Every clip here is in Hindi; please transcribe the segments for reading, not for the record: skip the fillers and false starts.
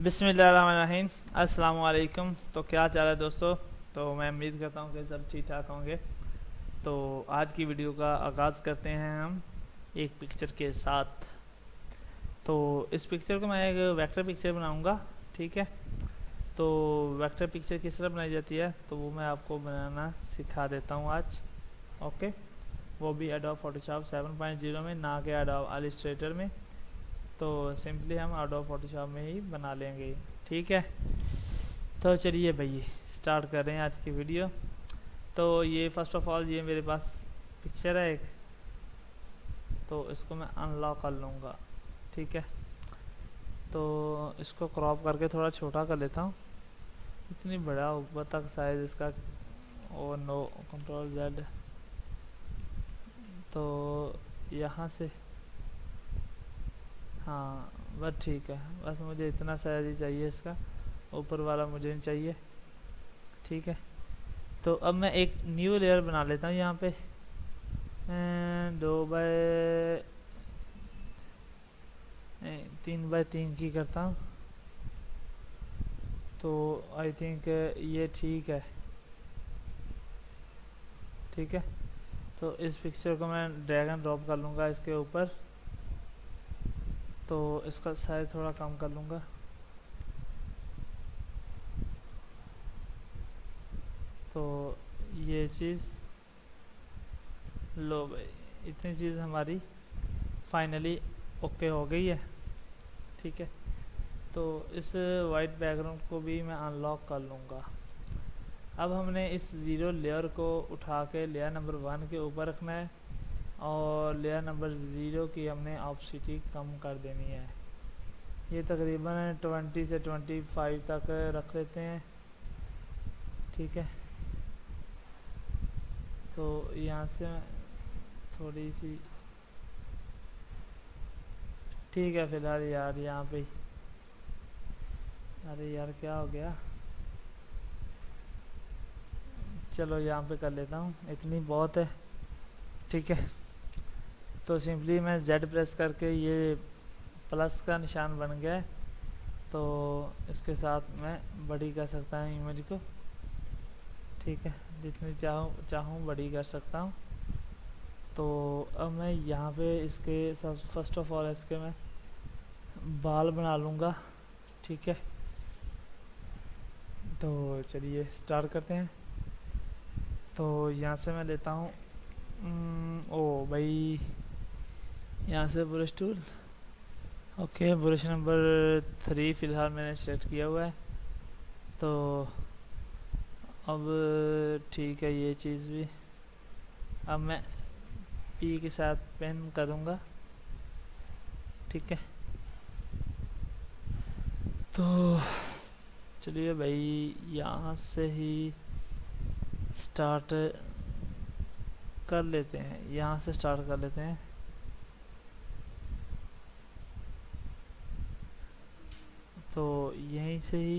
बिस्मिल्लाहिर्रहमानिर्रहीम। अस्सलाम वालेकुम। तो क्या चाल है दोस्तों। तो मैं उम्मीद करता हूँ कि सब ठीक ठाक होंगे। तो आज की वीडियो का आगाज़ करते हैं हम एक पिक्चर के साथ। तो इस पिक्चर को मैं एक वेक्टर पिक्चर बनाऊंगा। ठीक है। तो वेक्टर पिक्चर किस तरह बनाई जाती है तो वो मैं आपको बनाना सिखा देता हूँ आज। ओके। वो भी एडोब फोटोशॉप 7.0 में, ना कि एडोब इलस्ट्रेटर में। तो सिंपली हम एडोब फोटोशॉप में ही बना लेंगे। ठीक है। तो चलिए भाई स्टार्ट कर रहे हैं आज की वीडियो। तो ये फर्स्ट ऑफ ऑल ये मेरे पास पिक्चर है एक। तो इसको मैं अनलॉक कर लूँगा। ठीक है। तो इसको क्रॉप करके थोड़ा छोटा कर लेता हूँ। इतनी बड़ा ऊपर तक साइज़ इसका। Oh no, control Z. तो यहाँ से, हाँ बस ठीक है। बस मुझे इतना साइज़ ही चाहिए इसका, ऊपर वाला मुझे नहीं चाहिए। ठीक है। तो अब मैं एक न्यू लेयर बना लेता हूँ यहाँ पे। 3x3 की करता हूँ। तो आई थिंक ये ठीक है। ठीक है। तो इस पिक्चर को मैं ड्रैग एंड ड्रॉप कर लूँगा इसके ऊपर। तो इसका साइज थोड़ा कम कर लूँगा। तो ये चीज़ लो भाई, इतनी चीज़ हमारी फाइनली ओके हो गई है। ठीक है। तो इस वाइट बैकग्राउंड को भी मैं अनलॉक कर लूँगा। अब हमने इस ज़ीरो लेयर को उठा के लेयर नंबर 1 के ऊपर रखना है, और लेयर नंबर 0 की हमने ऑप्सिटी कम कर देनी है। ये तकरीबन 20 से 25 तक रख लेते हैं। ठीक है। तो यहाँ से थोड़ी सी, ठीक है फिलहाल यार यहाँ पे। अरे यार क्या हो गया। चलो यहाँ पे कर लेता हूँ, इतनी बहुत है। ठीक है। तो सिंपली मैं Z प्रेस करके, ये प्लस का निशान बन गया है। तो इसके साथ मैं बड़ी कर सकता हूँ इमेज को। ठीक है। जितनी चाहूँ बड़ी कर सकता हूँ। तो अब मैं यहाँ पे इसके सब फर्स्ट ऑफ ऑल इसके मैं बाल बना लूँगा। ठीक है। तो चलिए स्टार्ट करते हैं। तो यहाँ से मैं लेता हूँ ओ भाई, यहाँ से brush tool. Okay, brush number 3 फ़िलहाल मैंने सेलेक्ट किया हुआ है। तो अब ठीक है ये चीज़ भी। अब मैं पी के साथ पेन करूँगा। ठीक है। तो चलिए भाई यहाँ से ही स्टार्ट कर लेते हैं, यहाँ से स्टार्ट कर लेते हैं। तो यहीं से ही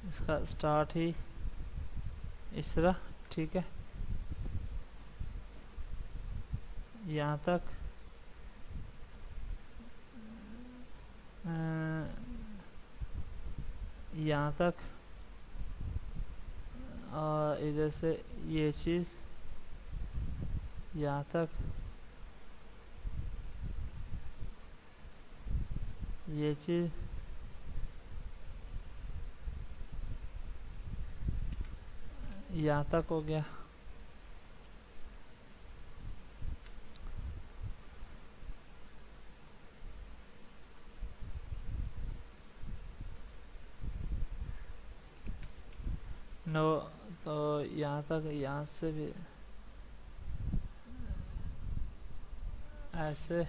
इसका स्टार्ट ही इस तरह। ठीक है। यहाँ तक यहाँ तक, और इधर से ये चीज़ यहाँ तक, ये चीज़ यहाँ तक हो गया। नो, तो यहाँ तक, यहाँ से भी ऐसे।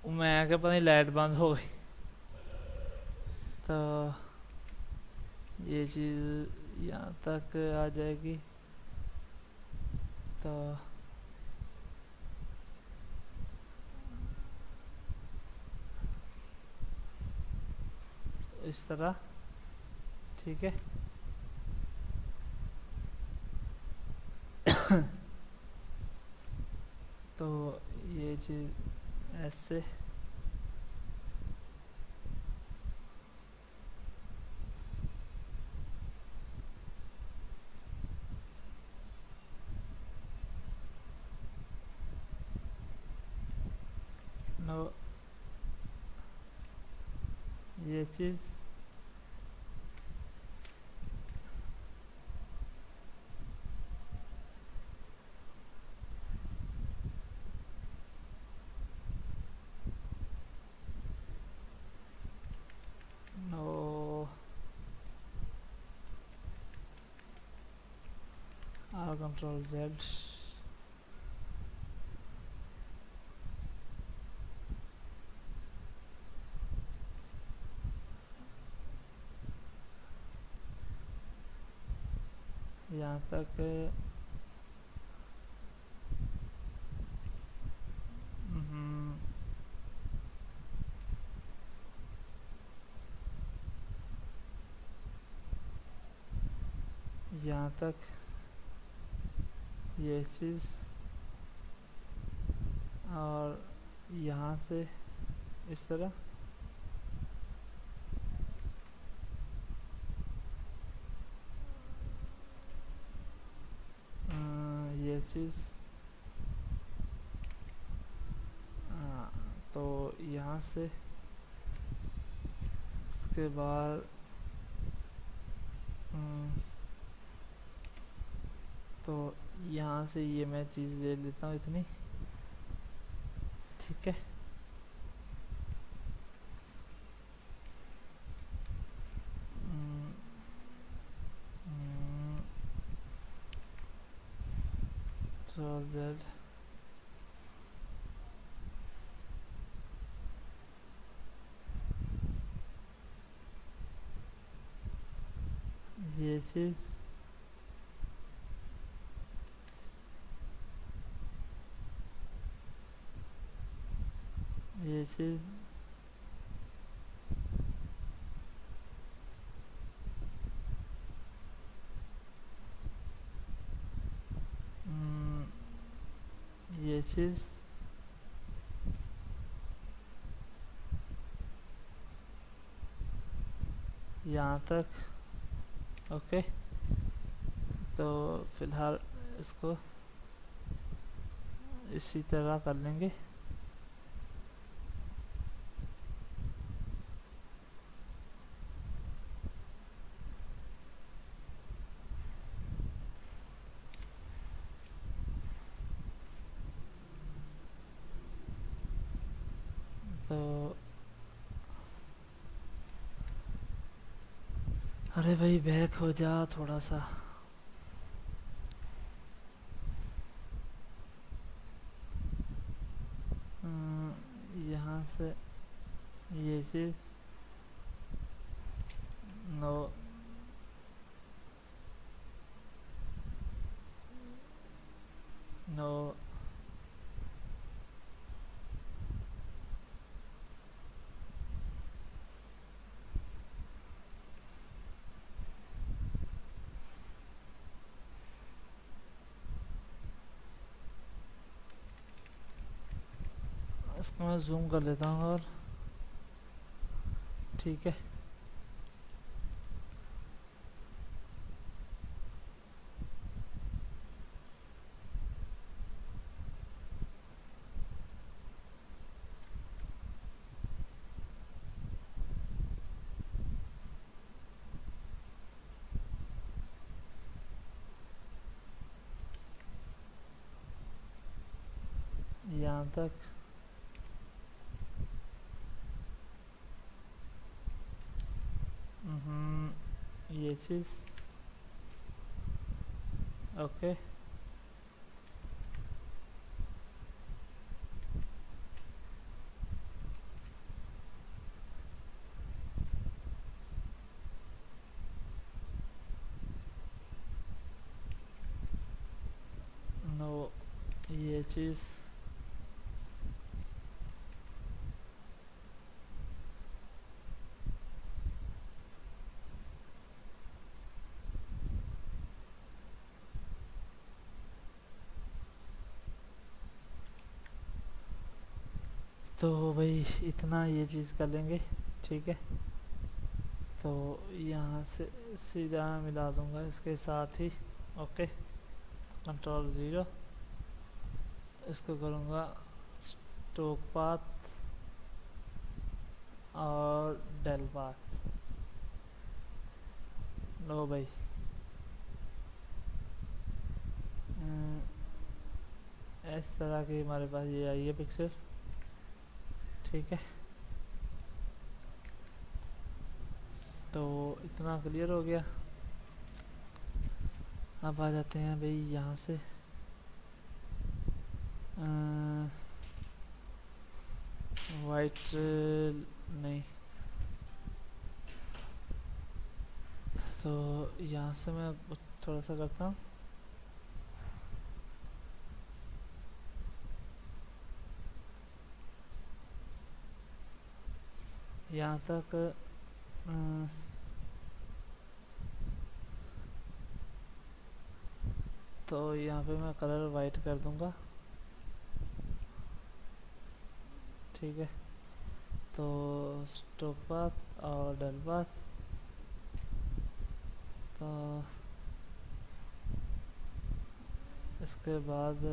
मैं आके पता नहीं लाइट बंद हो गई। तो ये चीज़ यहाँ तक आ जाएगी। तो इस तरह। ठीक है। तो ये चीज़ ऐसे। नो ये चीज़ नो आर कंट्रोल जेड यहाँ तक यहाँ तक ये चीज़ और यहाँ से इस तरह ये चीज़ तो यहाँ से इसके बाद तो यहाँ से ये मैं चीज़ ले लेता हूँ इतनी, ठीक है। तो जेड ये चीज़ ये चीज़ ये चीज़ यहाँ तक, ओके। तो फिलहाल इसको इसी तरह कर लेंगे। तो अरे भाई बैक हो जा थोड़ा सा। यहाँ से ये चीज़ नो नो इसको मैं जूम कर लेता हूँ और ठीक है। यहाँ तक ये चीज़ ओके। नो ये चीज़ तो भाई इतना ये चीज़ कर लेंगे, ठीक है। तो यहाँ से सीधा मिला दूंगा इसके साथ ही, ओके। कंट्रोल 0 इसको करूँगा स्टोक पाथ पाथ। लो भाई, इस तरह की हमारे पास ये आई है पिक्चर। ठीक है, तो इतना क्लियर हो गया। अब आ जाते हैं भाई यहाँ से वाइट नहीं, तो यहाँ से मैं थोड़ा सा करता हूँ। यहाँ तक तो यहाँ पे मैं कलर वाइट कर दूंगा। ठीक है, तो स्ट्रोक पाथ और डल पाथ, तो इसके बाद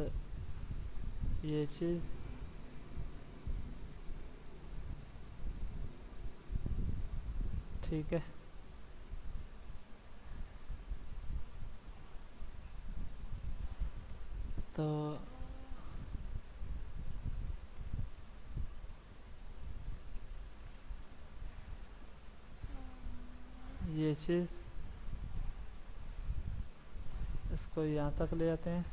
ये चीज़, ठीक है, तो ये चीज़ इसको यहाँ तक ले जाते हैं,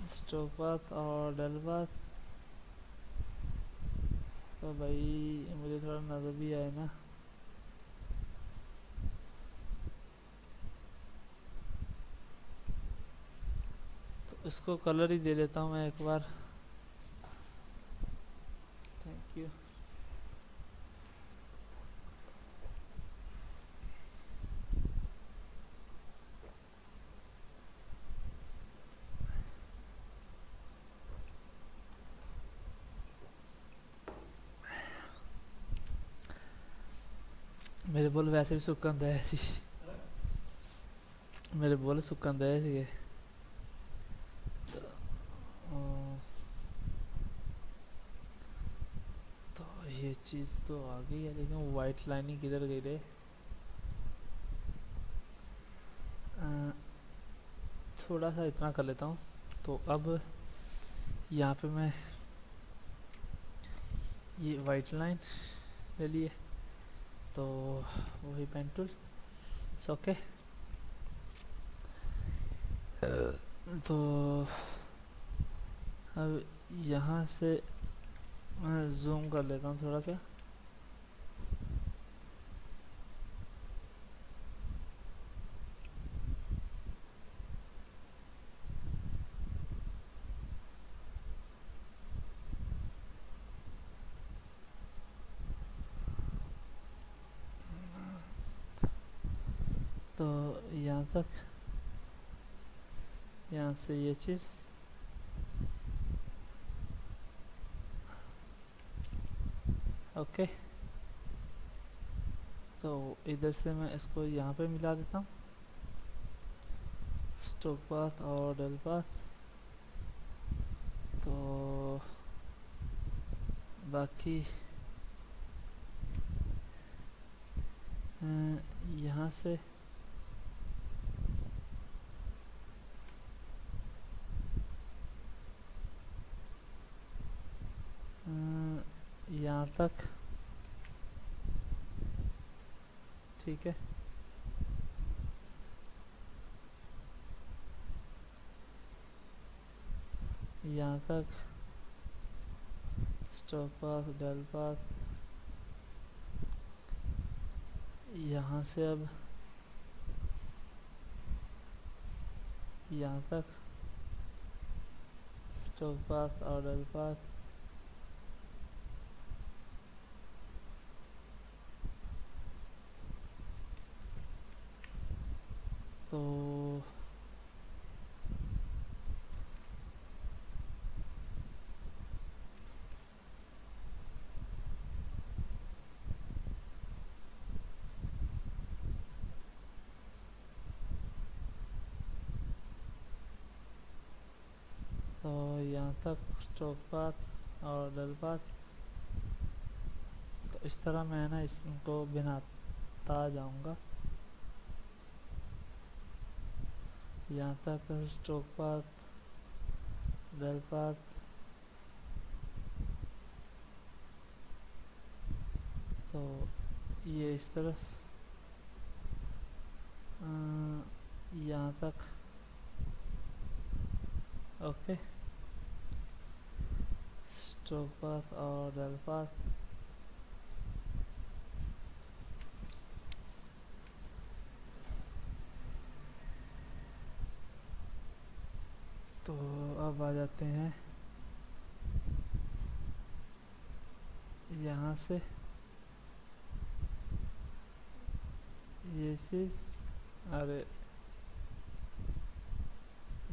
स्ट्रोक पाथ और डल पाथ। तो भाई मुझे थोड़ा नज़र भी आए ना, तो इसको कलर ही दे देता हूँ मैं एक बार। Thank you. मेरे बोल वैसे भी सुक्कन दे सी, मेरे बोल सुक्कन दे सी। तो ये चीज़ तो आ गई है, लेकिन वाइट लाइनिंग किधर गई रे? थोड़ा सा इतना कर लेता हूँ। तो अब यहाँ पे मैं ये वाइट लाइन ले लिए, तो वही पेन टूल ओके। तो अब यहाँ से मैं जूम कर लेता हूँ थोड़ा सा। तो यहाँ तक, यहाँ से ये चीज़, ओके। तो इधर से मैं इसको यहाँ पे मिला देता हूँ, स्ट्रोक पाथ और डल पाथ। तो बाकी यहाँ से यहाँ तक, ठीक है। यहाँ तक स्ट्रोक पाथ डल पाथ, यहाँ से अब यहाँ तक स्ट्रोक पाथ और डल पाथ। तो यहाँ तक स्ट्रोक पाथ और डल पाथ। तो इस तरह मैं ना इसको बनाता जाऊंगा यहाँ तक। स्ट्रोक पाथ, डेल पाथ, तो ये इस तरफ यहाँ तक। ओके, स्ट्रोक पाथ और डेल पाथ। तो अब आ जाते हैं यहाँ से ये चीज़, अरे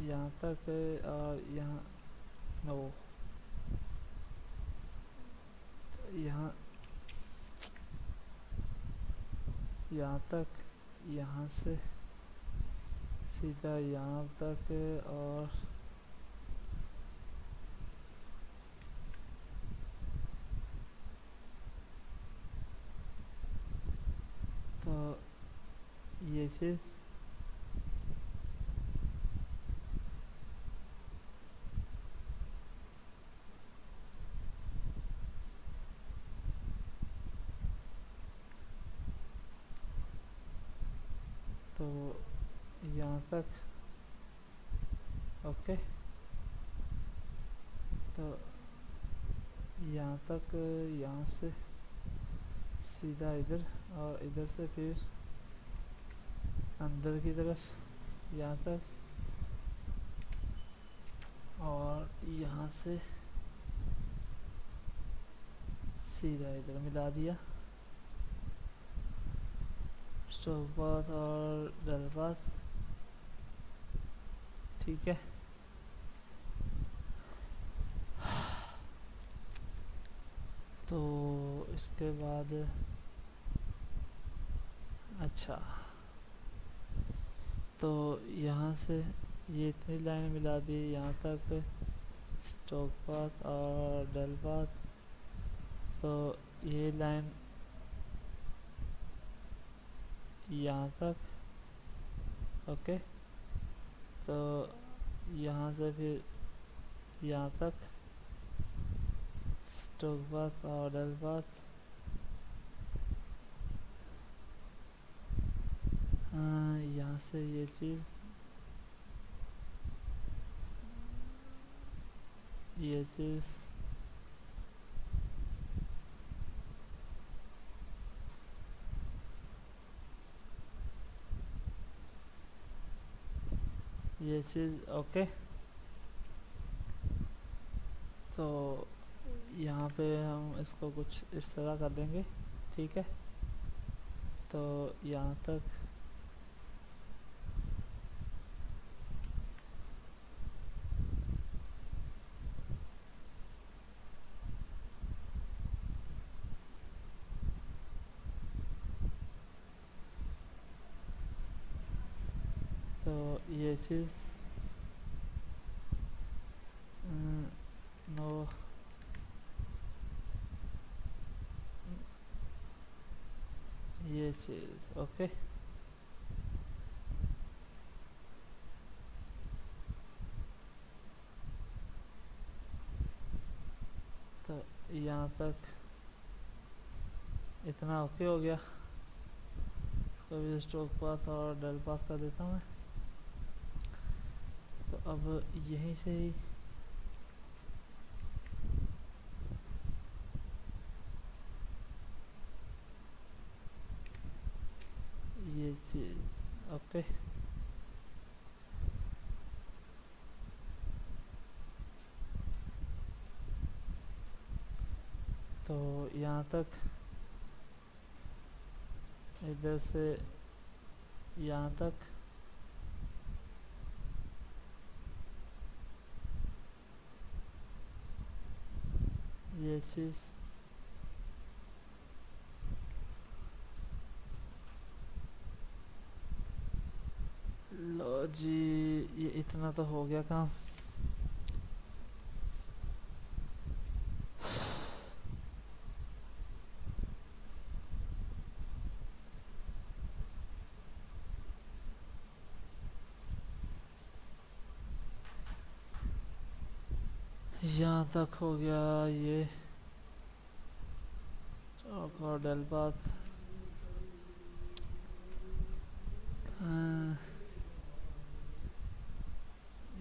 यहाँ तक और यहाँ नो, यहाँ तक, यहाँ से सीधा यहाँ तक और तो ये चीज़ तो यहाँ तक। ओके, तो यहाँ तक, यहाँ से सीधा इधर और इधर से फिर अंदर की तरफ यहाँ तक और यहाँ से सीधा इधर मिला दिया। स्ट्रोक पाथ और डेल पाथ, ठीक है। तो इसके बाद अच्छा, तो यहाँ से ये इतनी लाइन मिला दी यहाँ तक, स्ट्रोक पाथ और डेल पाथ। तो ये लाइन यहाँ तक। ओके, तो यहाँ से फिर यहाँ तक, स्ट्रोक पाथ और डेल पाथ। यहाँ से ये चीज़, ये चीज़ ये चीज़। ओके, तो यहाँ पे हम इसको कुछ इस तरह कर देंगे, ठीक है। तो यहाँ तक, तो ये चीज़ नो, ये चीज़। ओके, तो यहाँ तक इतना ओके हो गया। इसको भी स्ट्रोक पाथ और डेल पाथ कर देता हूँ मैं। तो अब यहीं से ही ये चीज़। ओके, तो यहाँ तक, इधर से यहाँ तक, ये चीज़। लो जी, ये इतना तो हो गया काम। यहाँ तक हो गया ये स्टॉक और डेल पाथ।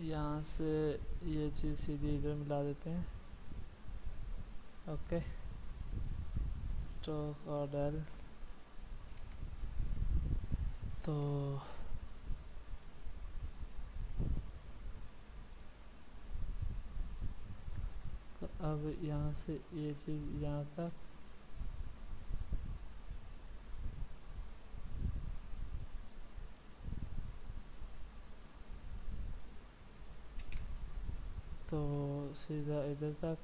यहाँ से ये चीज़ सीधी इधर मिला देते हैं। ओके, स्टॉक और डेल। तो अब यहाँ से ये चीज़ यहाँ तक, तो सीधा इधर तक।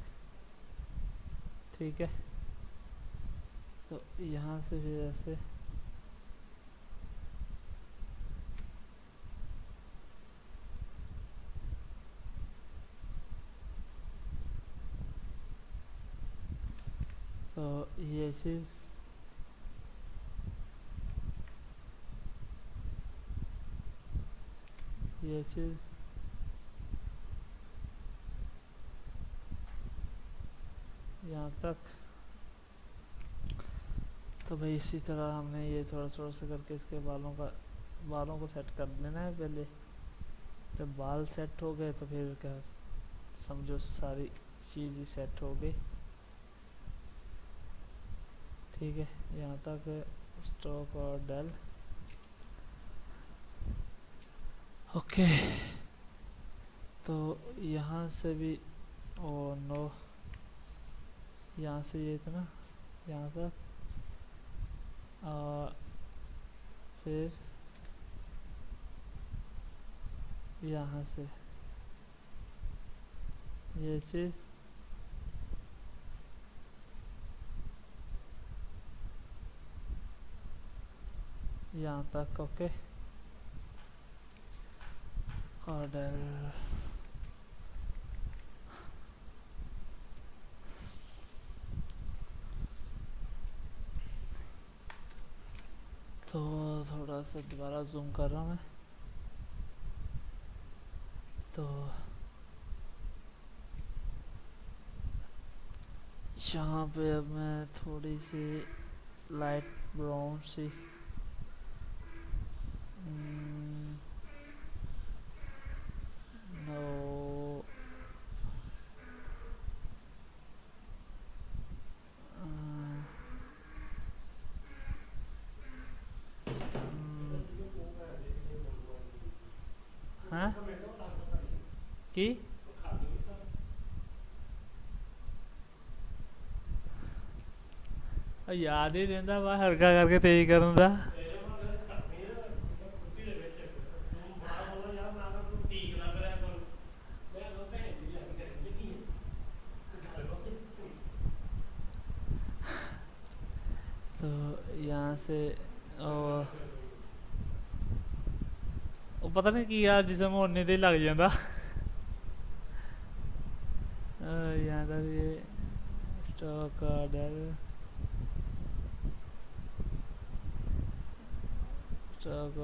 ठीक है, तो यहाँ से फिर ऐसे तो ये चीज़ यहाँ तक। तो भाई इसी तरह हमने ये थोड़ा थोड़ा सा करके इसके बालों को सेट कर लेना है पहले। जब बाल सेट हो गए तो फिर क्या समझो सारी चीज़ ही सेट हो गई। ठीक है, यहाँ तक स्टॉक और डेल। ओके, तो यहाँ से भी ओ नो, यहाँ से ये इतना यहाँ तक, फिर यहाँ से ये चीज़ यहाँ तक। ओके, और डेल। तो थोड़ा सा दोबारा जूम कर रहा हूँ मैं। तो यहाँ पे अब मैं थोड़ी सी लाइट ब्राउन सी नो हाँ की याद ही देंदा वा हल्का करके तेज करूँ था। तो यहाँ से ਉਹ पता नहीं की यार जिसम होने ते लग जाता। यहाँ तक ये स्टॉक ऑर्डर स्टॉक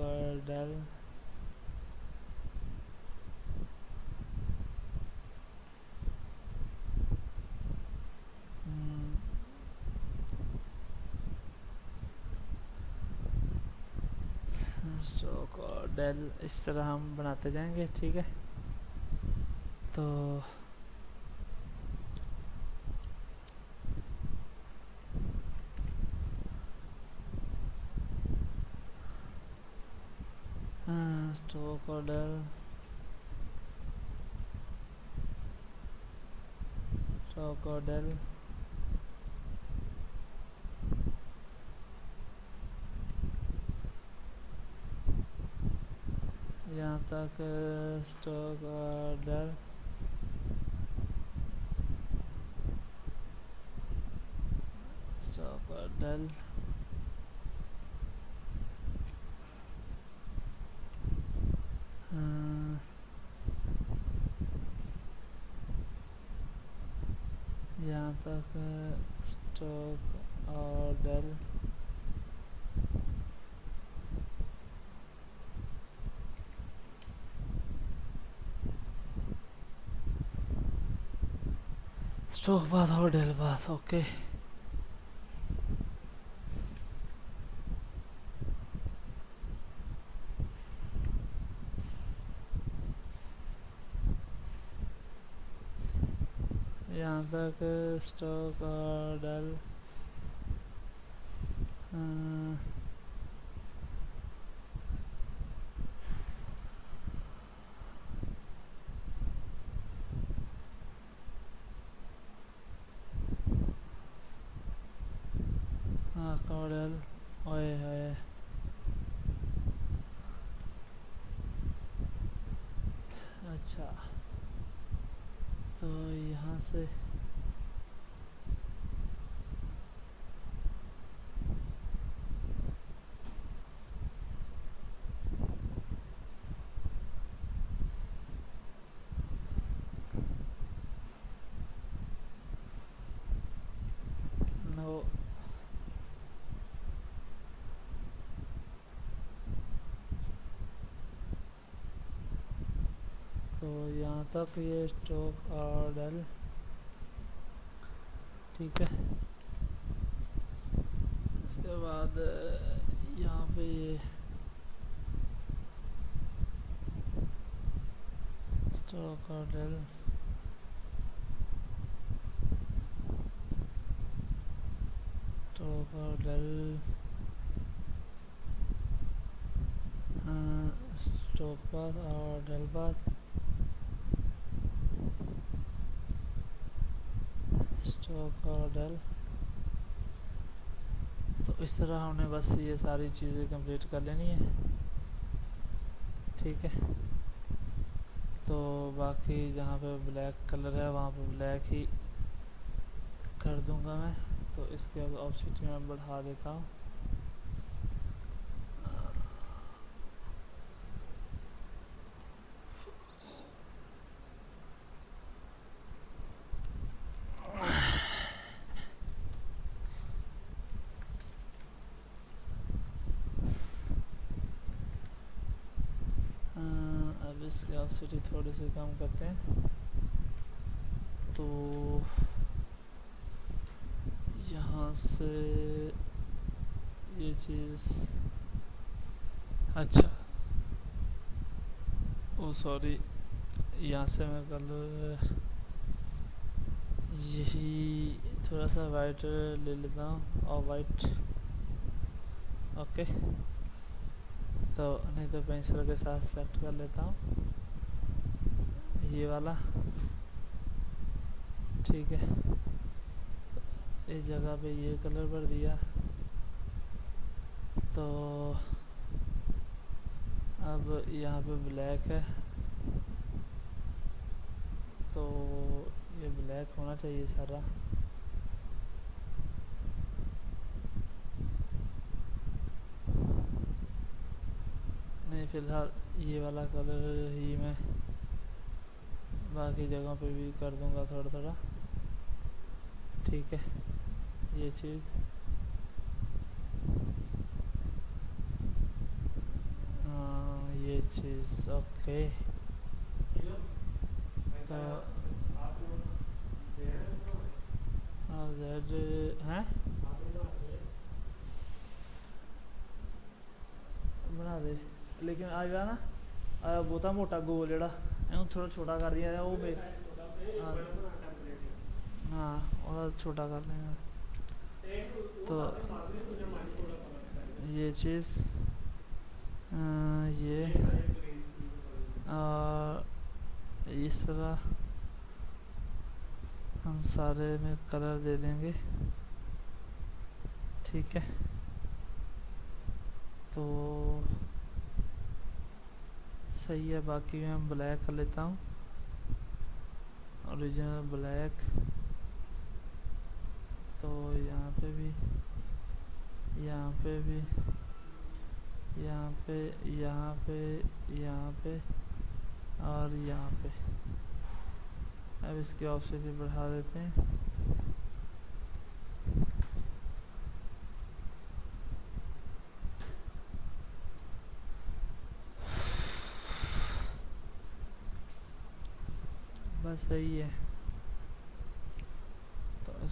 और डेल इस तरह हम बनाते जाएंगे। ठीक है, तो स्टॉक और डेल यहाँ तक स्टॉक ऑर्डर यहाँ तक स्टॉक ऑर्डर स्टॉक पाथ और डेल पाथ। ओके, यहाँ तक स्टॉक और डेल। डेल ओए है। अच्छा, तो यहाँ से नो, तो यहाँ तक ये स्टॉक और डेल। ठीक है, इसके बाद यहाँ पे ये स्टॉक और डेल, स्टॉक और डेल, स्टॉक पाथ और डेल पाथ, स्टॉक और डेल। तो इस तरह हमने बस ये सारी चीज़ें कंप्लीट कर लेनी है। ठीक है, तो बाकी जहाँ पे ब्लैक कलर है वहाँ पे ब्लैक ही कर दूंगा मैं। तो इसके बाद ऑप्सिटी मैं बढ़ा देता हूँ। अब इसकी ऑप्सिटी थोड़ी सी कम करते हैं। तो यहाँ से ये चीज़, अच्छा ओ सॉरी, यहाँ से मैं कलर यही थोड़ा सा वाइट ले लेता हूँ, और वाइट। ओके, तो नहीं तो पेंसिल के साथ सेलेक्ट कर लेता हूँ ये वाला। ठीक है, इस जगह पे ये कलर भर दिया। तो अब यहाँ पे ब्लैक है, तो ये ब्लैक होना चाहिए सारा। नहीं, फिलहाल ये वाला कलर ही मैं बाकी जगहों पे भी कर दूंगा थोड़ा थोड़ा। ठीक है, ये चीज़ ये चीज़ ओके। तो जेड हैं बना दे, लेकिन आ गया ना बहुता मोटा गोल जेड़ा थोड़ा छोटा कर दिया वो हाँ और छोटा कर लेंगे। तो ये चीज़ ये और इस तरह हम सारे में कलर दे देंगे। ठीक है, तो सही है। बाकी मैं ब्लैक कर लेता हूँ, ओरिजिनल ब्लैक। तो यहाँ पे भी, यहाँ पे भी, यहाँ पे, यहाँ पे, यहाँ पे और यहाँ पे। अब इसकी ऑप्सिटी बढ़ा देते हैं। बस सही है।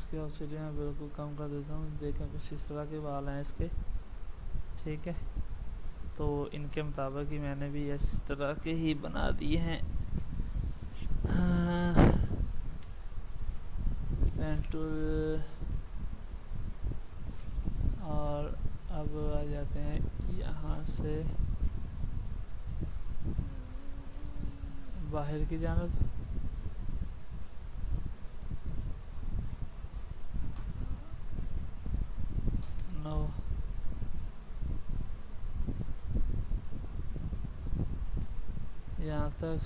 इसके ऑक्सीजन में बिल्कुल कम कर देता हूँ। देखें कुछ इस तरह के बाल हैं इसके, ठीक है। तो इनके मुताबिक ही मैंने भी इस तरह के ही बना दिए हैं। पेन टूल, और अब आ जाते हैं यहाँ से बाहर की जानब। नो, यहाँ तक।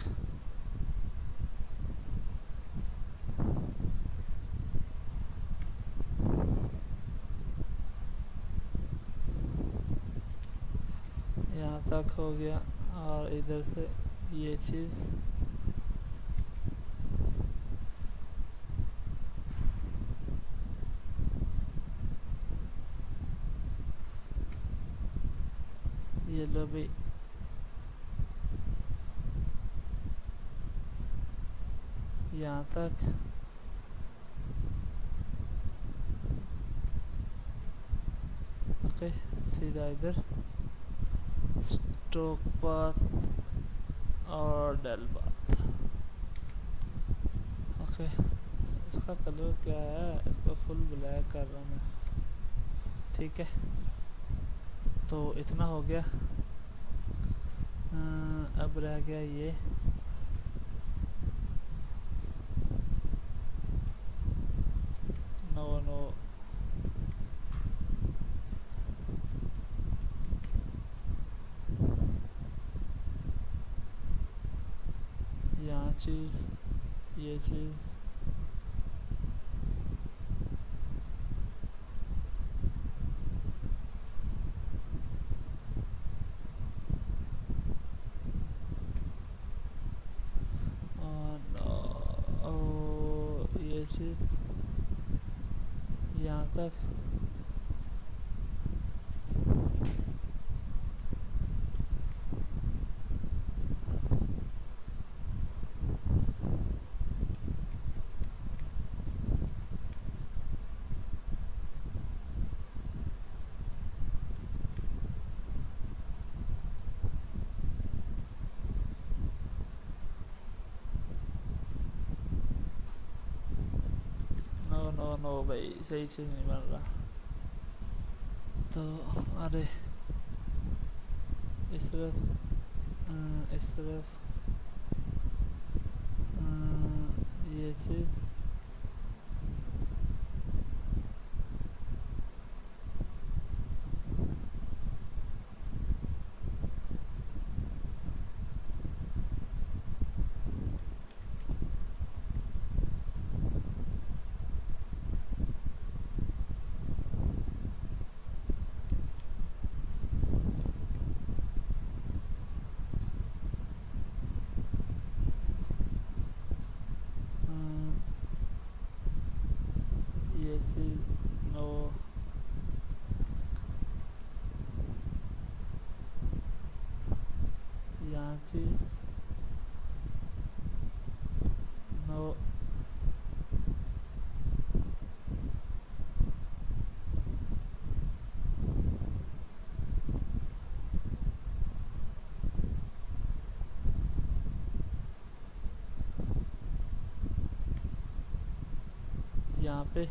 यहाँ तक हो गया। और इधर से ये चीज़ ये लो भी, यहाँ तक। ओके, सीधा इधर स्ट्रोक पाथ और डेल पाथ। ओके, इसका कलर क्या है? इसको फुल ब्लैक कर रहा हूँ मैं, ठीक है। तो इतना हो गया। अब रह गया ये, नो नो, यहाँ चीज़, ये चीज़, ये चीज़ यहाँ तक। नो नो नो भाई, सही से नहीं बन रहा। तो अरे इस तरफ, इस तरफ, ये चीज़, ये चीज़, नो, यहाँ चीज़, नो, यहाँ पे।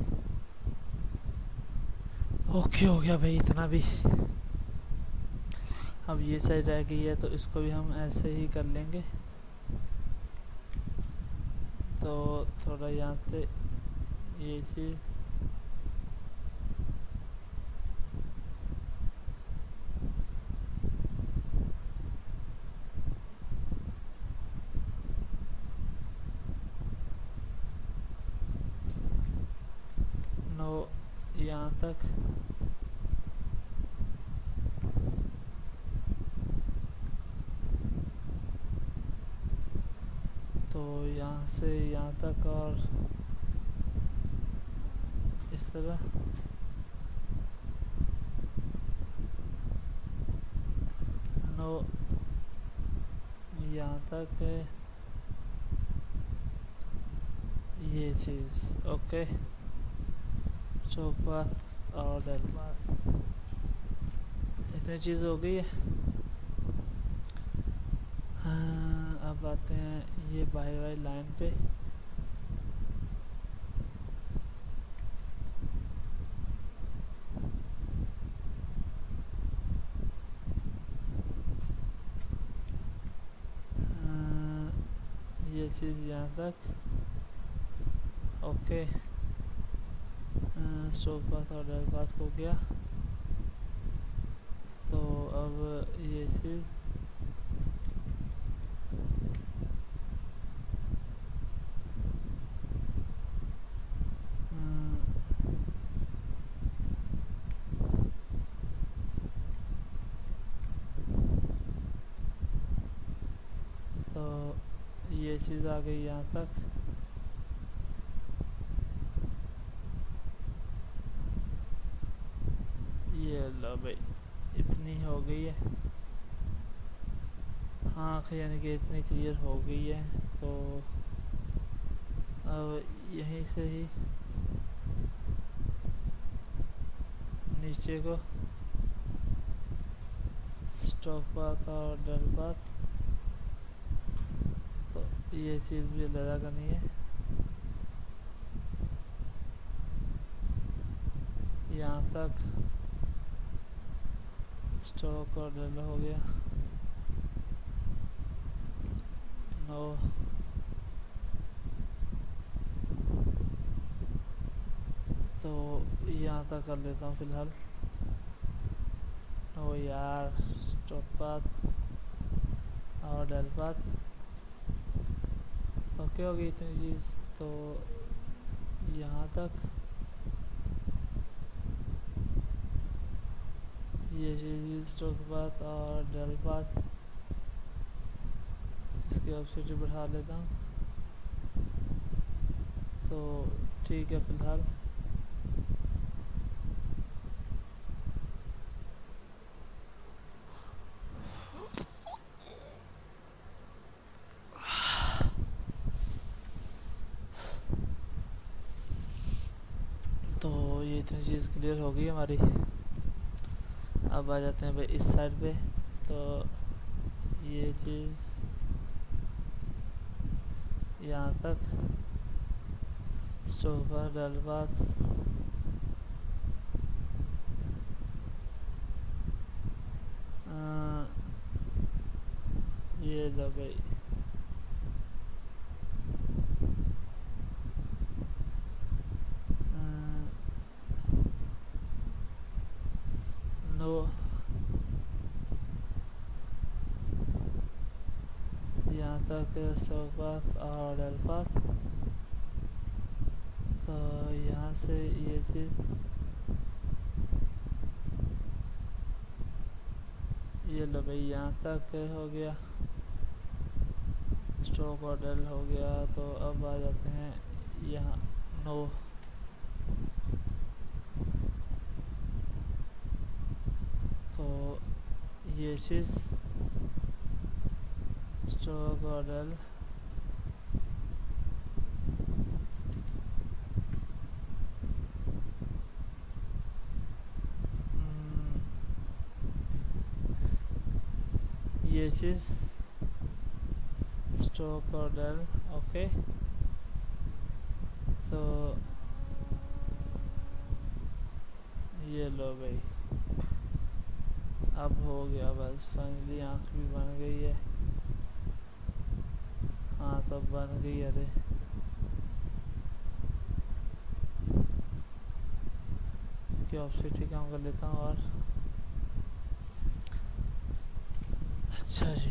ओके हो गया भाई, इतना भी। अब ये साइड रह गई है, तो इसको भी हम ऐसे ही कर लेंगे। तो थोड़ा यहाँ से ये चीज़, नो, यहाँ तक। तो यहाँ से यहाँ तक, और इस तरह। नो, यहाँ तक है ये चीज़। ओके, स्ट्रोक पाथ और डेल पाथ, इतनी चीज़ हो गई है। हाँ, अब आते हैं ये बाई वाई लाइन पे। ये चीज़ यहाँ तक ओके। स्ट्रोक पाथ और डेल पाथ हो गया। तो अब ये चीज़ तो ये चीज़ आ गई यहाँ तक। ये लो भाई, इतनी हो गई है। हाँ, यानी कि इतनी क्लियर हो गई है। तो अब यहीं से ही नीचे को स्ट्रोक पाथ और डेल पाथ, तो ये चीज़ भी लगा करनी है। यहाँ तक स्ट्रोक और डेल हो गया। नो, तो यहाँ तक कर लेता हूँ फ़िलहाल। ओ यार, स्ट्रोक पाथ और डेल पाथ ओके हो गई इतनी चीज़। तो यहाँ तक ये चीज़ स्ट्रोक पाथ और डेल पाथ, इसकी ऑप्सिटी बढ़ा लेता हूँ। तो ठीक है फ़िलहाल। तो ये इतनी चीज़ क्लियर हो गई हमारी। अब आ जाते हैं भाई इस साइड पे। तो ये चीज़ यहाँ तक स्ट्रोक पाथ डेल पाथ, ये लो भाई। नो, यहाँ तक स्ट्रोक पाथ और डेल पाथ। तो यहाँ से ये चीज़ ये लो भाई, यहाँ तक हो गया, स्ट्रोक और डेल हो गया। तो अब आ जाते हैं यहाँ। नो, तो ये चीज़ स्ट्रोक और डेल, ये चीज़ स्ट्रोक और डेल ओके। तो ये लो भाई, अब हो गया बस फाइनली, आँख भी बन गई है। हाँ, तो बन गई। अरे इसकी ऑप्सिटी काम कर लेता हूँ। और अच्छा जी,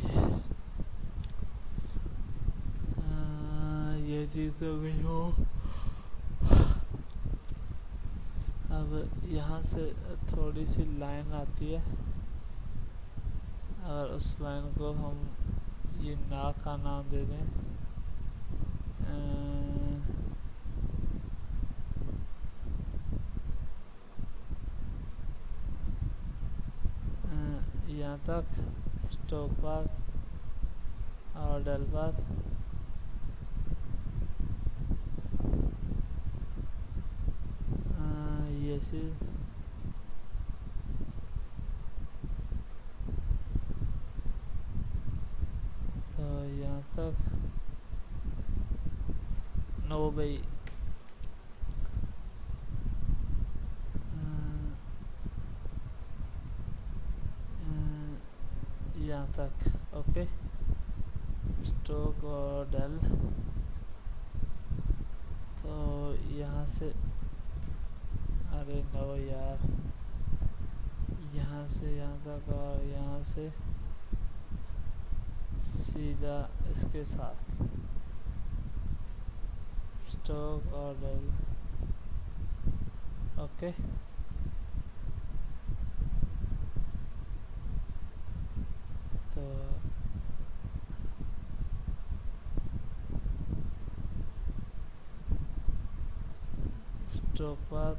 ये चीज़ हो गई हो। अब यहाँ से थोड़ी सी लाइन आती है और उस लाइन को हम ये नाक का नाम दे दें। यहाँ तक स्ट्रोक पाथ और डेल पाथ, चीज़ तो यहाँ तक नो भाई यहाँ तक ओके। स्ट्रोक और डेल तो यहाँ से अरे नो यार यहाँ से यहाँ तक और यहाँ से सीधा इसके साथ स्ट्रोक और डेल ओके। तो स्ट्रोक पाथ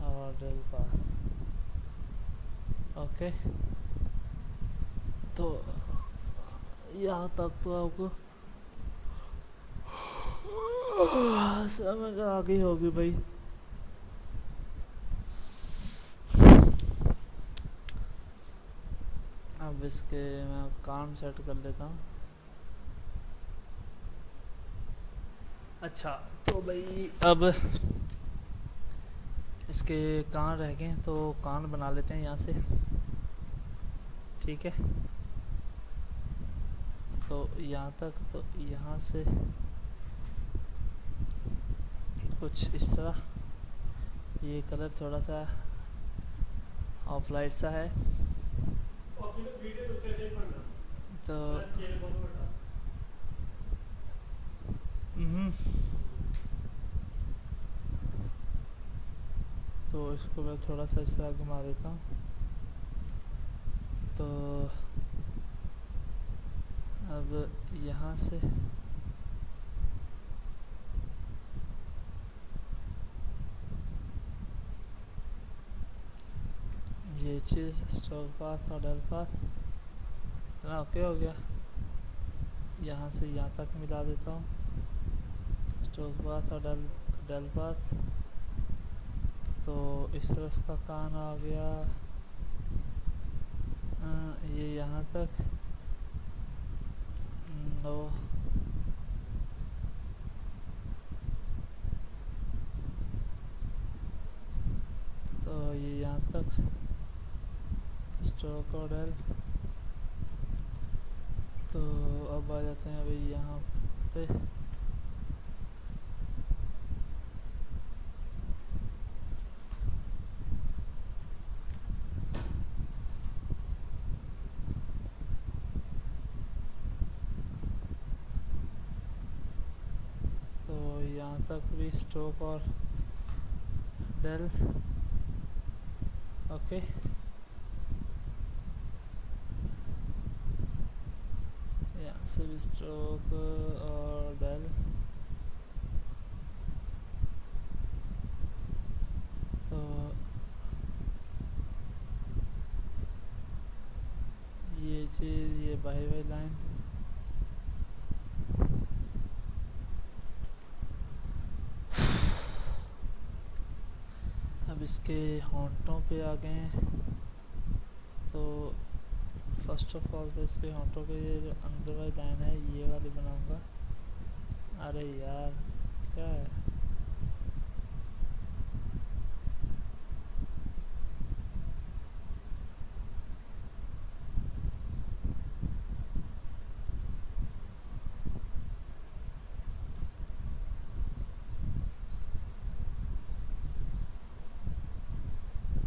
और डेल पाथ ओके। तो यहाँ तक तो आपको समझ आ गई होगी भाई। अब इसके मैं कान सेट कर लेता हूँ। अच्छा तो भाई अब इसके कान रह गए तो कान बना लेते हैं यहाँ से, ठीक है। तो यहाँ तक तो यहाँ से कुछ इस तरह, ये कलर थोड़ा सा ऑफ लाइट सा है तो तो इसको मैं थोड़ा सा इस तरह घुमा देता हूँ। तो अब यहाँ से ये चीज़ स्ट्रोक पाथ और डेल पाथ ना ओके हो गया। यहाँ से यहाँ तक मिला देता हूँ स्ट्रोक पाथ और डेल पाथ। तो इस तरफ का कान आ गया ये यहाँ तक नो तो ये यहाँ तक स्ट्रोक और डेल। तो अब आ जाते हैं अभी यहाँ पे तो यहाँ तक भी स्ट्रोक और डेल ओके। यहाँ से भी स्ट्रोक और डेल। तो ये चीज़ ये बाई लाइन अब इसके होंठों पे आ गए हैं। तो फर्स्ट ऑफ ऑल तो इसके होंठों पे ये जो अंदर वाली लाइन है ये वाली बनाऊंगा। अरे यार क्या है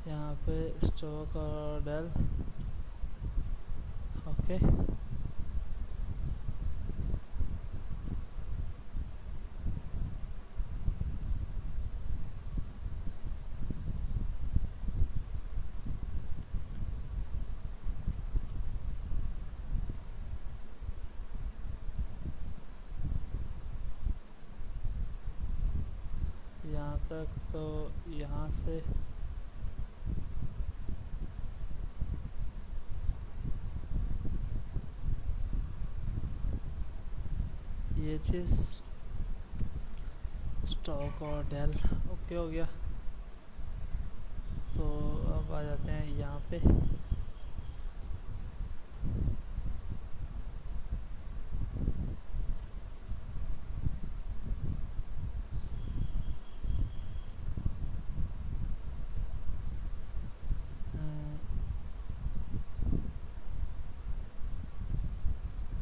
यहाँ पे स्ट्रोक और डेल ओके। यहाँ तक तो यहाँ से ये चीज़ स्टॉक और डेल ओके हो गया। तो अब आ जाते हैं यहाँ पे।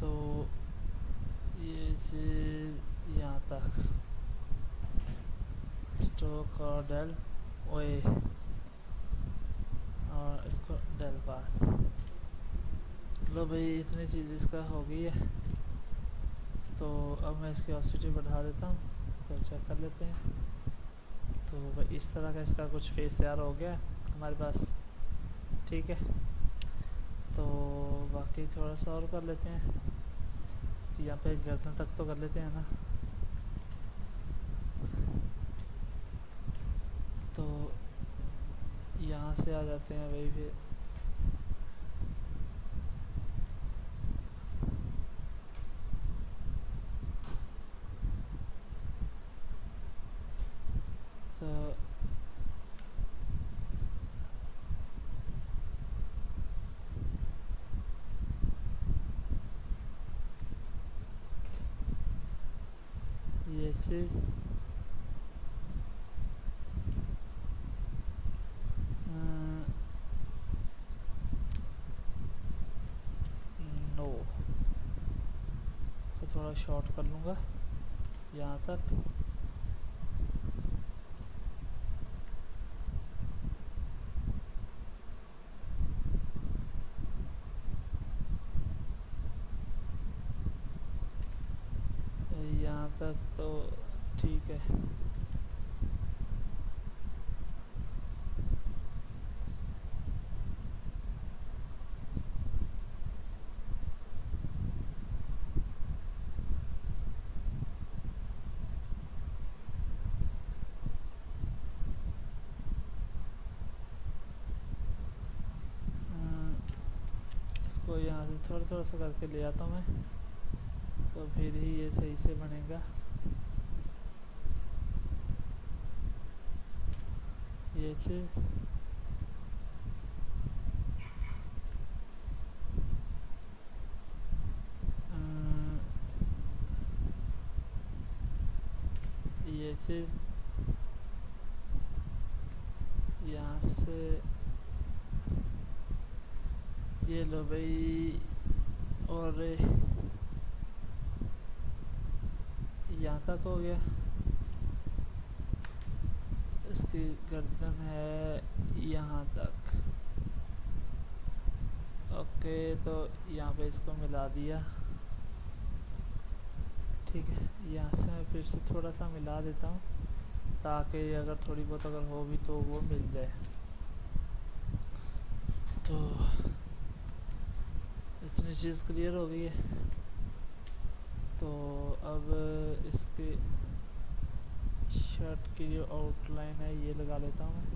तो ये से यहाँ तक स्टॉक और डेल ओए और इसको डेल पास। लो भाई इतनी चीज़ इसका हो गई है। तो अब मैं इसकी ऑसिटी बढ़ा देता हूँ, तो चेक कर लेते हैं। तो भाई इस तरह का इसका कुछ फेस तैयार हो गया है हमारे पास, ठीक है। तो बाकी थोड़ा सा और कर लेते हैं इसकी, यहाँ पे गर्दन तक तो कर लेते हैं ना। तो यहाँ से आ जाते हैं भाई फिर तो ये चीज़ नो तो थोड़ा शॉर्ट कर लूँगा यहाँ तक। यहाँ तक तो ठीक है। इसको यहाँ से थोड़ा थोड़ा सा करके ले आता हूँ मैं, तो फिर ही ये सही से बनेगा। ये चीज़ ये चीज़ यहाँ से ये लो भाई, और यहाँ तक हो गया। इसकी गर्दन है यहाँ तक, ओके। तो यहाँ पे इसको मिला दिया, ठीक है। यहाँ से मैं फिर से थोड़ा सा मिला देता हूँ, ताकि अगर थोड़ी बहुत अगर हो भी तो वो मिल जाए। तो इतनी चीज़ क्लियर हो गई है। तो अब इसके शर्ट की जो आउटलाइन है ये लगा लेता हूँ मैं।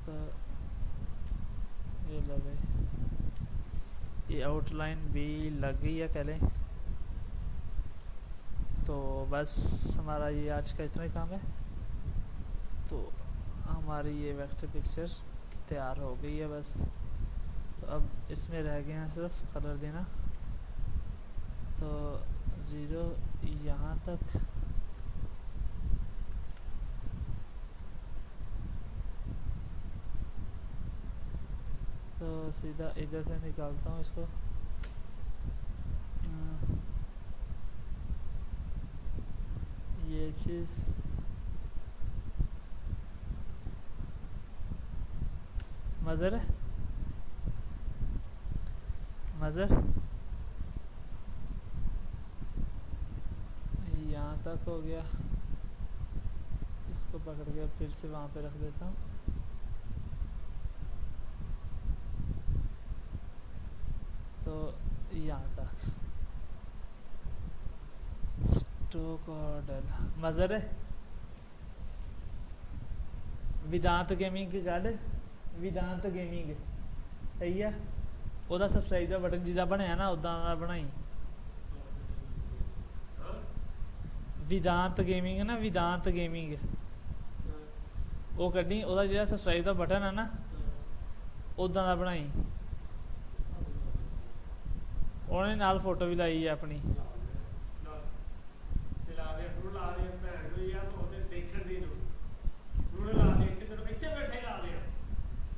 तो ये लगे, ये आउटलाइन भी लग गई है पहले। तो बस हमारा ये आज का इतना ही काम है। तो हमारी ये वेक्टर पिक्चर तैयार हो गई है बस। तो अब इसमें रह गए हैं सिर्फ कलर देना। तो 0 यहाँ तक, तो सीधा इधर से निकालता हूँ इसको। ये चीज़ मज़र है, मज़र यहाँ तक हो गया। इसको पकड़ के फिर से वहाँ पे रख देता हूँ। तो यहाँ तक स्टोक और डेल मज़र है। वेदांत गेमिंग की गल, वेदांत गेमिंग सही है। ਉਹਦਾ ਸਬਸਕ੍ਰਾਈਬ ਦਾ ਬਟਨ ਜਿੱਦਾਂ ਬਣਿਆ ਨਾ ਉਦਾਂ ਦਾ ਬਣਾਈ। विदांत गेमिंग है ना, विदांत गेमिंग वो कड्डी, ਉਹਦਾ ਜਿਹੜਾ ਸਬਸਕ੍ਰਾਈਬ ਦਾ ਬਟਨ ਹੈ ਨਾ ਉਦਾਂ ਦਾ ਬਣਾਈ। ਉਹਨੇ ਨਾਲ ਫੋਟੋ ਵੀ ਲਾਈ ਹੈ ਆਪਣੀ।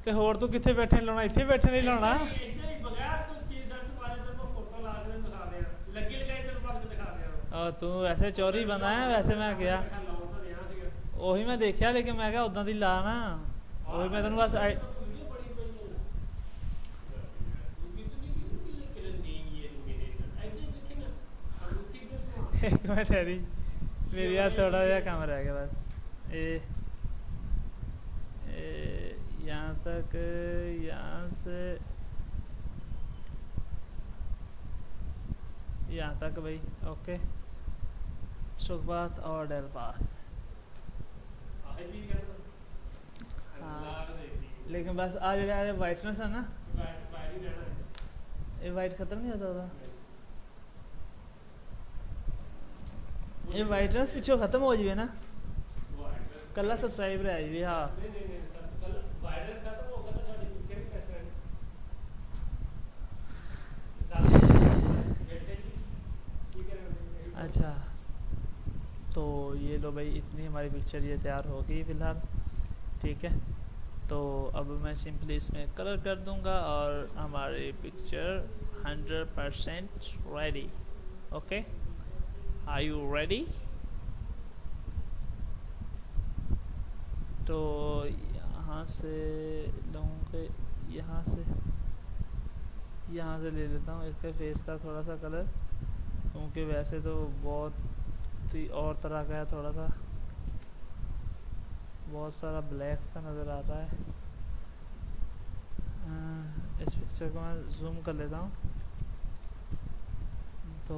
ਤੇ ਹੋਰ ਤੂੰ ਕਿੱਥੇ ਬੈਠੇ ਲਾਉਣਾ? ਇੱਥੇ ਬੈਠੇ ਨਹੀਂ ਲਾਉਣਾ। तू वैसे चोरी बंदा है, वैसे मैं गया ਉਹੀ ਮੈਂ ਦੇਖਿਆ, ਲੇਕਿन मैं ਕਿਹਾ ਉਦਾਂ ਦੀ ਲਾ ਨਾ। ਉਹੀ ਮੈਂ ਤੈਨੂੰ ਬਸ एक मिनट ठहरी, मेरी यार थोड़ा जहा काम रह गया बस। यहाँ तक, यहाँ से यहाँ तक भाई। ओके, स्ट्रोक पाथ और डेल पाथ। हाँ, लेकिन बस आ जो वाइटनेस है ना, ये वाइट खत्म नहीं हो सकता। ये वाइटनेस पिछो खत्म हो जाए ना, कला सब्सक्राइब रह जाए। हाँ अच्छा, तो ये लो भाई, इतनी हमारी पिक्चर ये तैयार हो गई फ़िलहाल। ठीक है, तो अब मैं सिंपली इसमें कलर कर दूंगा और हमारी picture 100% ready. Okay, are you ready? तो यहाँ से लूँगा, यहाँ से ले लेता हूँ इसके फेस का थोड़ा सा कलर, क्योंकि वैसे तो बहुत ही और तरह का है, थोड़ा सा बहुत सारा ब्लैक सा नज़र आ रहा है। इस पिक्चर को मैं जूम कर लेता हूँ। तो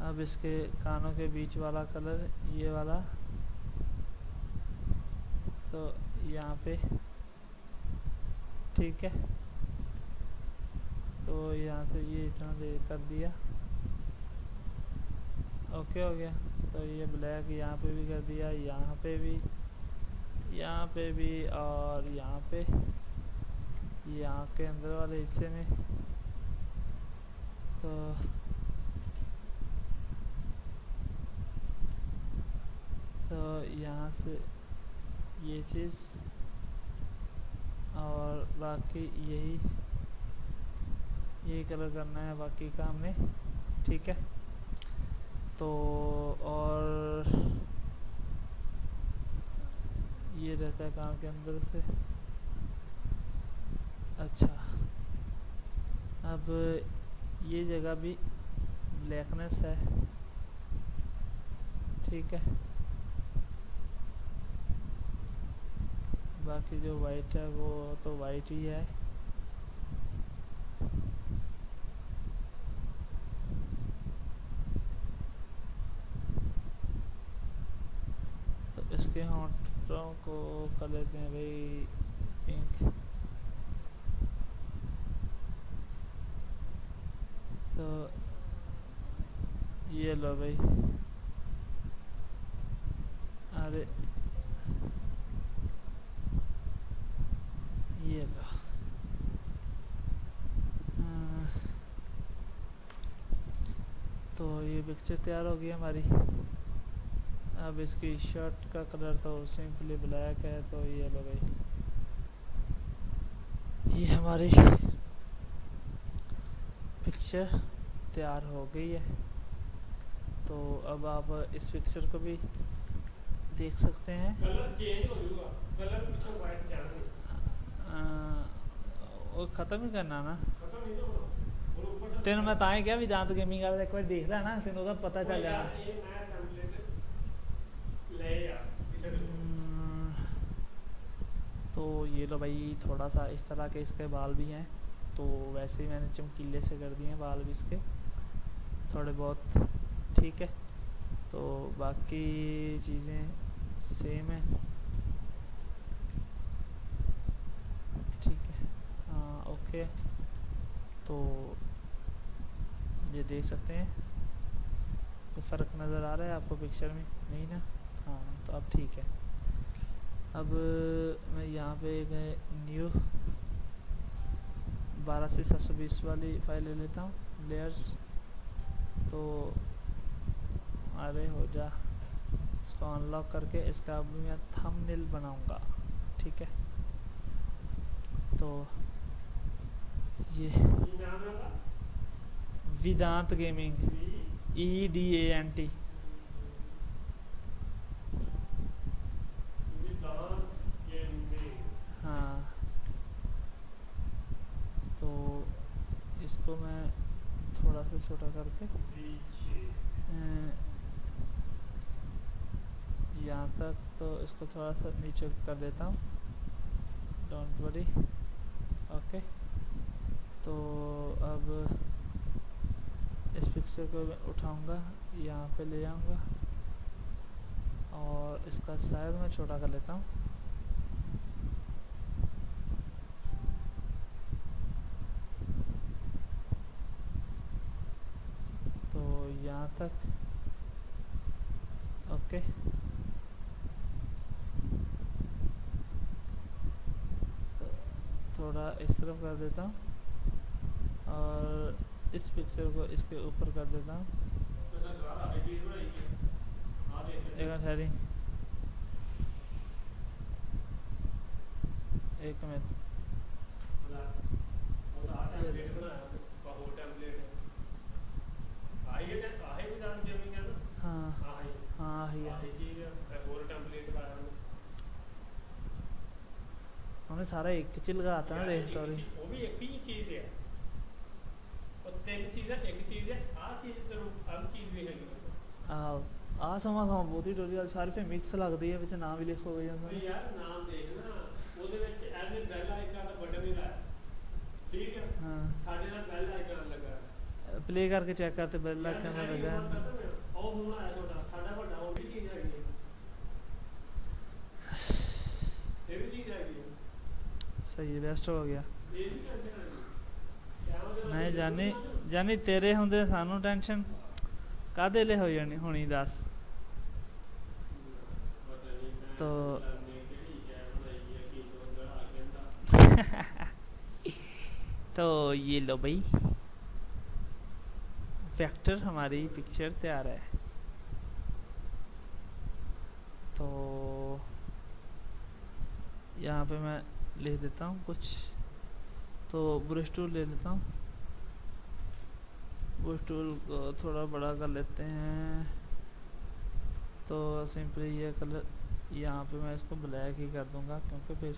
अब इसके कानों के बीच वाला कलर, ये वाला, तो यहाँ पे ठीक है। तो यहाँ से ये इतना दे कर दिया, ओके हो गया। तो ये ब्लैक यहाँ पे भी कर दिया, यहाँ पे भी और यहाँ पे, यहाँ के अंदर वाले हिस्से में। तो यहाँ से ये चीज़ और बाकी यही कलर करना है बाकी का हमने। ठीक है, तो और ये रहता है कान के अंदर से। अच्छा, अब ये जगह भी ब्लैकनेस है। ठीक है, बाकी जो वाइट है वो तो वाइट ही है। तो इसके होंठों को कर लेते हैं भाई पिंक। तो ये लो भाई, अरे ये लो। तो ये पिक्चर तैयार हो गई हमारी। अब इसकी शर्ट का कलर तो सिंपली ब्लैक है। तो ये लो भाई, ये हमारी पिक्चर तैयार हो गई है। तो अब आप इस पिक्चर को भी देख सकते हैं। कलर चेंज हो जाएगा, कलर पीछे वाइट जाना वो ख़त्म ही करना ना, तेन मैं तां ही क्या विदांत गेमिंग वाला एक बार देख ला ना, तेन उसका पता चल जाना। तो ये लो भाई, थोड़ा सा इस तरह के इसके बाल भी हैं। तो वैसे ही मैंने चमकीले से कर दिए हैं बाल भी इसके थोड़े बहुत। ठीक है, तो बाकी चीज़ें सेम है। ठीक है, हाँ ओके। तो ये देख सकते हैं तो फ़र्क नज़र आ रहा है आपको पिक्चर में? नहीं ना? हाँ, तो अब ठीक है। अब मैं यहाँ पे एक न्यू 12 से 720 वाली फाइल ले लेता हूँ, लेयर्स। तो अरे हो जा, इसको अनलॉक करके इसका अभी मैं थंबनेल बनाऊंगा। ठीक है, तो ये वेदांत गेमिंग, EDANT। हाँ, तो इसको मैं थोड़ा सा छोटा करके यहाँ तक, तो इसको थोड़ा सा नीचे कर देता हूँ, डोंट वरी। ओके, तो अब इस पिक्चर को मैं उठाऊंगा, यहाँ पे ले आऊँगा और इसका साइज मैं छोटा कर लेता हूँ। तो यहाँ तक। ओके, तो थोड़ा इस तरफ कर देता हूँ और इस पिक्चर को इसके ऊपर कर देता हूँ। एक मिनट, हाँ हाँ हमने सारा एक चिल लगा आता है ना स्टोरी। वो भी एक ही चीज है, और तीन चीजें एक चीज है, आ चीज तो अलग चीज भी है। आ समा समा बहुती डोरी सारी फिर मिक्स लगती है, ਵਿੱਚ नाम भी लिखो गई ਜਾਂਦਾ यार नाम देखना ਉਹਦੇ ਵਿੱਚ ਐਨੇ ਬੈਲ ਆਈਕਨ ਦਾ ਬਟਨ ਵੀ ਲਾਇਆ, ਠੀਕ ਹੈ। हाँ, ਸਾਡੇ ਨਾਲ ਬੈਲ ਆਈਕਨ ਲੱਗਾ, प्ले करके चेक करते बेल आइकन का लगा ਉਹ ਹੁਣ ਆਇਆ ਛੋਟਾ, ਸਾਡਾ ਵੱਡਾ ਉਹ ਵੀ ਚੀਜ਼ ਹੈਗੀ ਹੈ, ਇਹ ਵੀ ਚੀਜ਼ ਹੈਗੀ ਹੈ। सही है, बेस्ट हो गया। ਇਹ ਵੀ ਟੈਨਸ਼ਨ ਹੈਗੀ, नहीं जानी जानी तेरे होंदे सानू टेंशन कादे ले हो जानी होनी दस। तो तो ये लो भाई, वेक्टर हमारी पिक्चर तैयार है। तो यहाँ पे मैं ले देता हूँ कुछ, तो ब्रश टूल ले लेता हूँ, ब्रश टूल को थोड़ा बड़ा कर लेते हैं। तो सिंपली ये कलर यहाँ पे मैं इसको ब्लैक ही कर दूंगा, क्योंकि फिर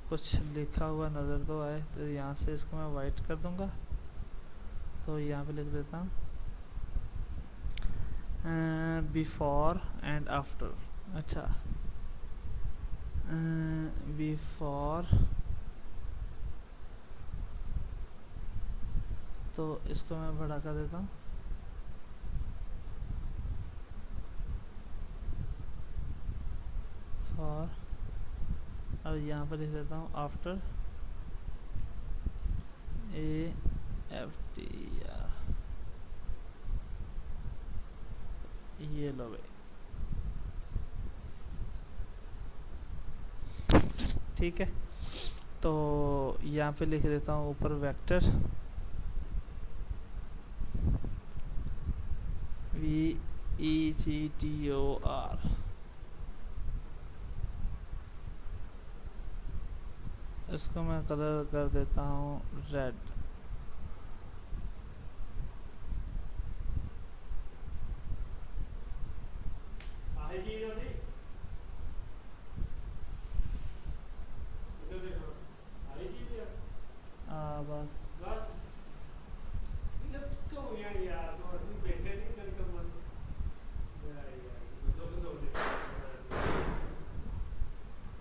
कुछ लिखा हुआ नज़र तो आए। तो यहाँ से इसको मैं वाइट कर दूंगा, तो यहाँ पे लिख देता हूँ बिफोर एंड आफ्टर। अच्छा, बिफोर, तो इसको मैं बड़ा कर देता हूँ, फॉर, और यहाँ पर लिख देता हूँ आफ्टर, AFTR। ये लो भाई, ठीक है। तो यहाँ पे लिख देता हूँ ऊपर वेक्टर, VEGTOR। इसको मैं कलर कर देता हूँ रेड।